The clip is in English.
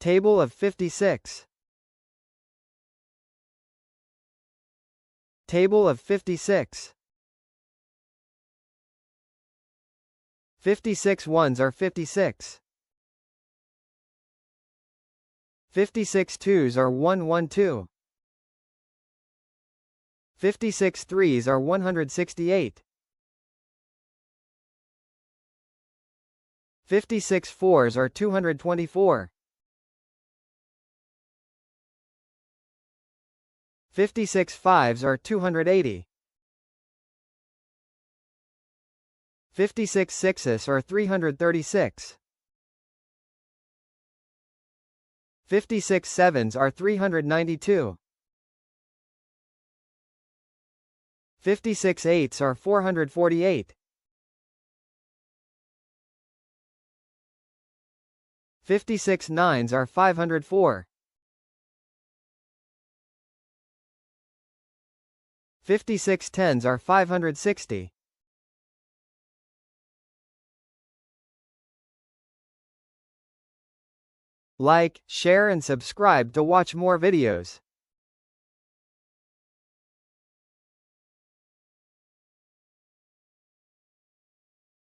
Table of 56. Table of 56. 56 ones are 56. 56 twos are 112. 56 threes are 168. 56 fours are 224. 56 fives are 280. 56 sixes are 336. 56 sevens are 392. 56 eights are 448. 56 nines are 504. 56 tens are 560. Like, share and subscribe to watch more videos.